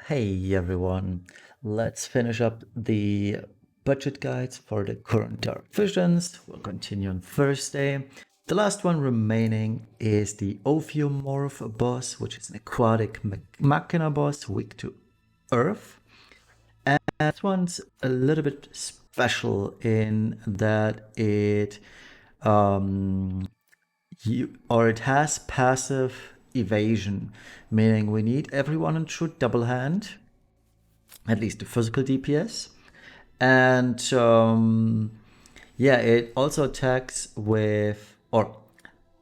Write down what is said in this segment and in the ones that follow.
Hey everyone, let's finish up the budget guides for the current Dark Visions. We'll continue on Thursday. The last one remaining is the Opiomorph boss, which is an aquatic machina boss weak to Earth. And that one's a little bit special in that it it has passive evasion, meaning we need everyone to shoot double hand, at least the physical DPS. And yeah, it also attacks with, or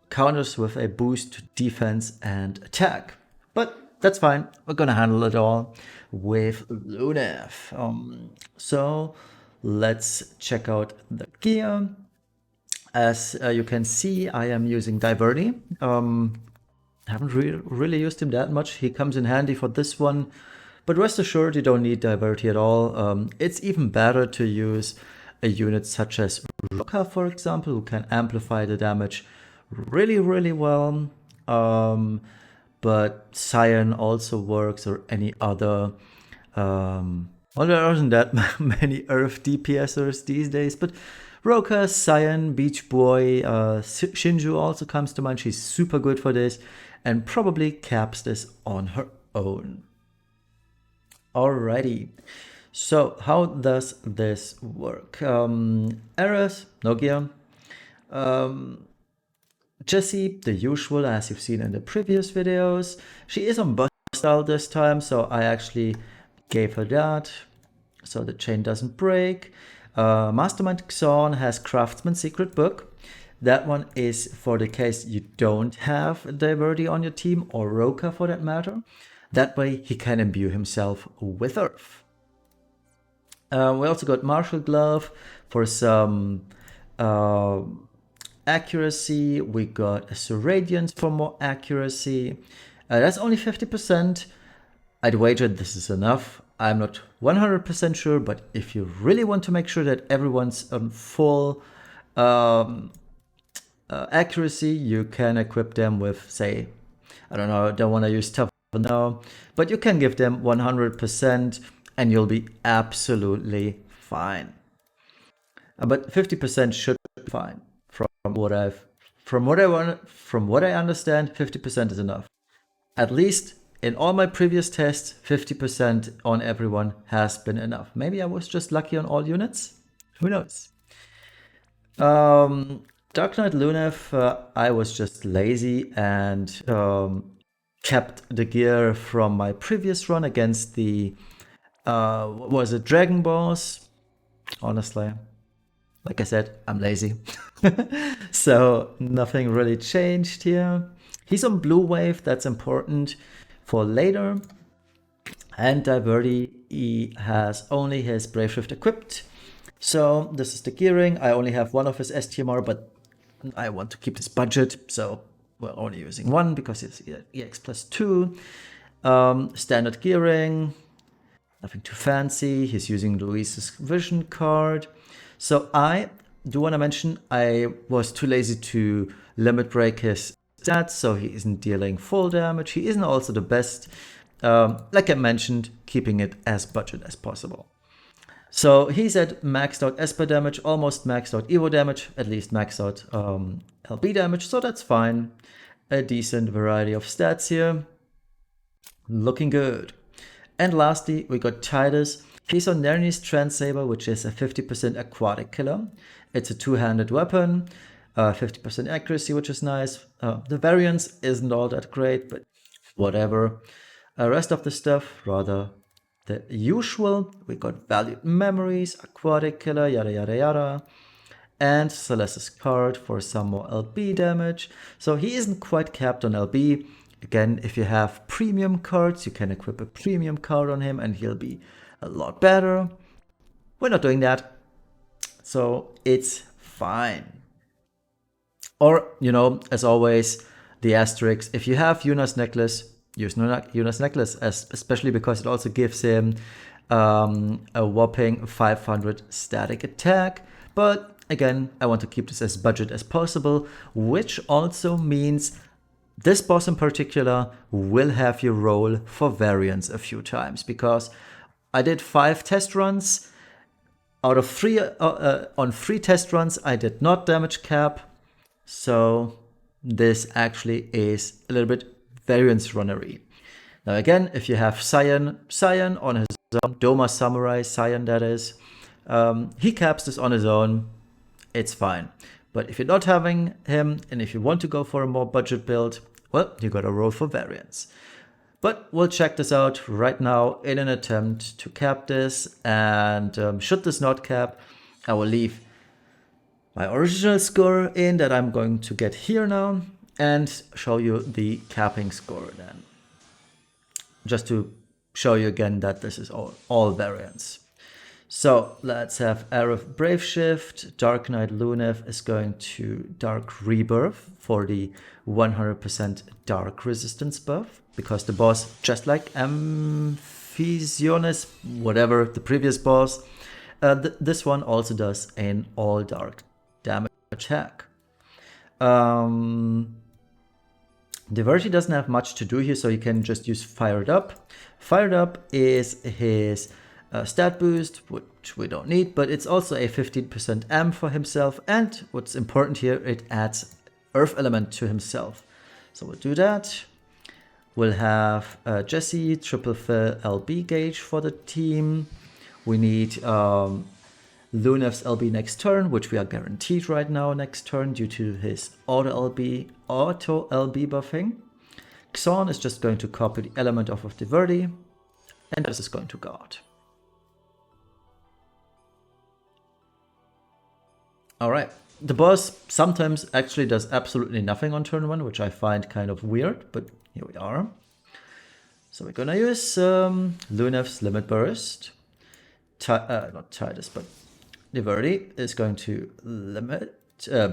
counters with a boost to defense and attack. But that's fine, we're gonna handle it all with Lunef. So let's check out the gear. As you can see, I am using Diverty. Haven't really used him that much. He comes in handy for this one, but rest assured you don't need Diverty at all. It's even better to use a unit such as Roka, for example, who can amplify the damage really well. But Cyan also works, or any other. Well, there aren't that many Earth DPSers these days, but Roka, Cyan, Beach Boy, Shinju also comes to mind. She's super good for this and probably caps this on her own. Alrighty, so how does this work? Errors, no gear. Jessie, the usual, as you've seen in the previous videos. She is on bust style this time, so I actually gave her that so the chain doesn't break. Mastermind Xon has Craftsman Secret Book. That one is for the case you don't have Diverty on your team, or Roka for that matter. That way he can imbue himself with Earth. We also got Martial Glove for some accuracy. We got Radiance for more accuracy. That's only 50%. I'd wager this is enough. I'm not 100% sure, but if you really want to make sure that everyone's on full accuracy, you can equip them with, say, I don't know, I don't want to use tough now, but you can give them 100% and you'll be absolutely fine. But 50% should be fine. From what I understand, 50% is enough. At least in all my previous tests, 50% on everyone has been enough. Maybe I was just lucky on all units. Who knows? Dark Knight Lunef, I was just lazy and kept the gear from my previous run against the was it Dragon boss? Honestly, like I said, I'm lazy. So nothing really changed here. He's on Blue Wave, that's important for later. And Diverty, he has only his Brave Shift equipped. So this is the gearing. I only have one of his STMR, but I want to keep this budget, so we're only using one because it's EX+2. Standard gearing, nothing too fancy. He's using Louise's vision card. So I do want to mention I was too lazy to limit break his stats, so he isn't dealing full damage. He isn't also the best, like I mentioned, keeping it as budget as possible. So he's at maxed out Esper damage, almost maxed out Evo damage, at least maxed out LB damage, so that's fine. A decent variety of stats here. Looking good. And lastly, we got Tidus. He's on Nerni's Trendsaber, which is a 50% aquatic killer. It's a two-handed weapon, 50% accuracy, which is nice. The variance isn't all that great, but whatever. Rest of the stuff, rather the usual. We got Valued Memories, Aquatic Killer, yada yada yada. And Celeste's card for some more LB damage. So he isn't quite capped on LB. Again, if you have premium cards, you can equip a premium card on him and he'll be a lot better. We're not doing that, so it's fine. Or, you know, as always, the asterisk, if you have Yuna's necklace, use Yuna's necklace, especially because it also gives him a whopping 500 static attack. But again, I want to keep this as budget as possible, which also means this boss in particular will have you roll for variance a few times, because I did 5 test runs. Out of 3, on 3 test runs, I did not damage cap. So this actually is a little bit variance runnery. Now again, if you have Cyan on his own, Doma Samurai, Cyan that is, he caps this on his own, it's fine. But if you're not having him, and if you want to go for a more budget build, well, you gotta roll for variance. But we'll check this out right now in an attempt to cap this, and should this not cap, I will leave my original score in that I'm going to get here now, and show you the capping score then. Just to show you again that this is all variants. So let's have Aerith Brave Shift. Dark Knight Lunef is going to Dark Rebirth for the 100% Dark Resistance buff, because the boss, just like Amphisionis, whatever the previous boss, this one also does an all dark damage attack. Diverty doesn't have much to do here, so you can just use Fired Up. Fired Up is his stat boost, which we don't need, but it's also a 15% amp for himself, and what's important here, it adds Earth Element to himself. So we'll do that. We'll have Jesse, triple fill LB gauge for the team. We need Lunef's LB next turn, which we are guaranteed right now next turn due to his auto LB buffing. Xorn is just going to copy the element off of Diverty, and this is going to guard. Alright, the boss sometimes actually does absolutely nothing on turn 1, which I find kind of weird, but here we are. So we're gonna use Lunef's Limit Burst. Not Tidus, but Diverty is going to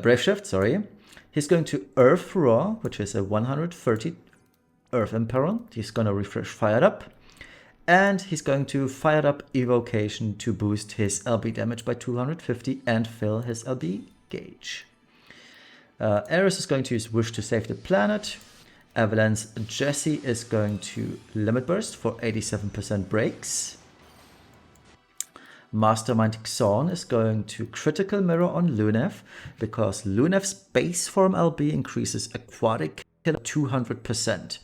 Brave Shift, sorry. He's going to Earth Roar, which is a 130 Earth Imperil. He's gonna refresh Fired Up. And he's going to Fired Up Evocation to boost his LB damage by 250 and fill his LB gauge. Ares is going to use Wish to save the planet. Avalanche Jesse is going to Limit Burst for 87% breaks. Mastermind Xorn is going to Critical Mirror on Lunef, because Lunef's base form LB increases Aquatic Kill 200%.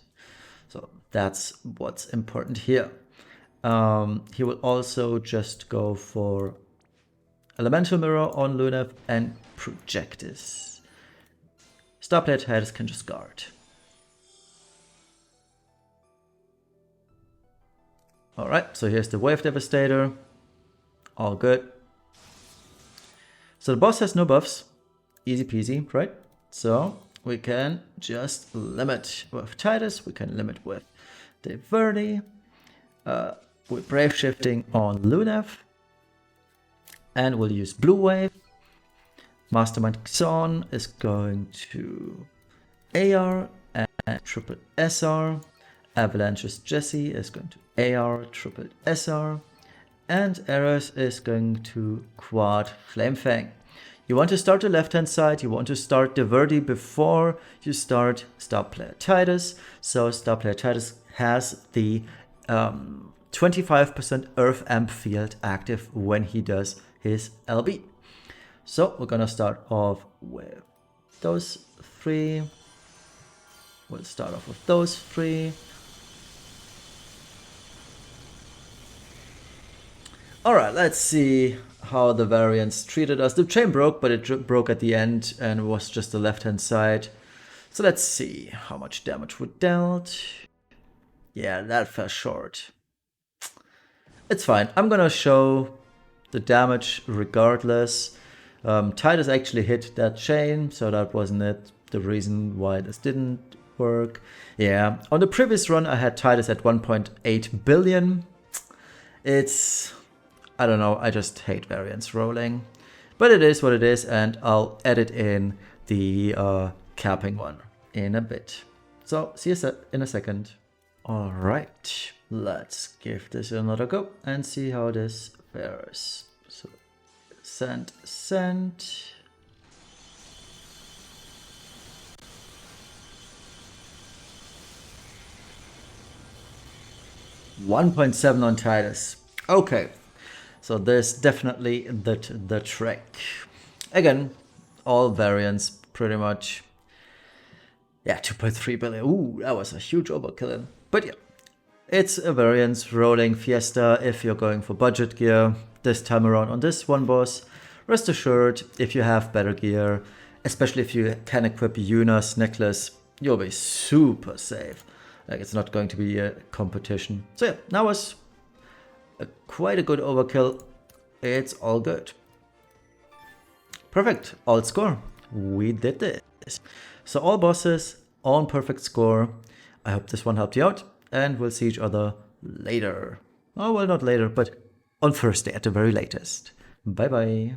So that's what's important here. He will also just go for Elemental Mirror on Lunef and Projectis. Starplayer Tidus can just guard. Alright, so here's the Wave Devastator. All good. So the boss has no buffs. Easy peasy, right? So we can just limit with Tidus, we can limit with Diverty. We're Brave Shifting on Lunef. And we'll use Blue Wave. Mastermind Xorn is going to AR and triple SR. Avalanche's Jesse is going to AR, triple SR. And Eros is going to quad Flame Fang. You want to start the left hand side, you want to start Diverty before you start Star Player Tidus. So Star Player Tidus has the 25% Earth Amp field active when he does his LB. So we're gonna start off with those 3. We'll start off with those 3. Alright, let's see how the variants treated us. The chain broke, but it broke at the end and was just the left hand side. So let's see how much damage we dealt. Yeah, that fell short. It's fine. I'm gonna show the damage regardless. Tidus actually hit that chain, so that wasn't it. The reason why this didn't work. Yeah, on the previous run I had Tidus at 1.8 billion. It's... I don't know, I just hate variance rolling. But it is what it is, and I'll edit in the capping one in a bit. So, see you in a second. Alright, let's give this another go and see how this fares. So, send. 1.7 on Tidus. Okay, so there's definitely the trick. Again, all variants pretty much. Yeah, 2.3 billion. Ooh, that was a huge overkill. But yeah, it's a variance rolling Fiesta if you're going for budget gear this time around on this one boss. Rest assured, if you have better gear, especially if you can equip Yuna's necklace, you'll be super safe. Like, it's not going to be a competition. So yeah, that was quite a good overkill. It's all good. Perfect, all score. We did this. So all bosses, on perfect score. I hope this one helped you out, and we'll see each other later. Oh, well, not later, but on Thursday at the very latest. Bye bye.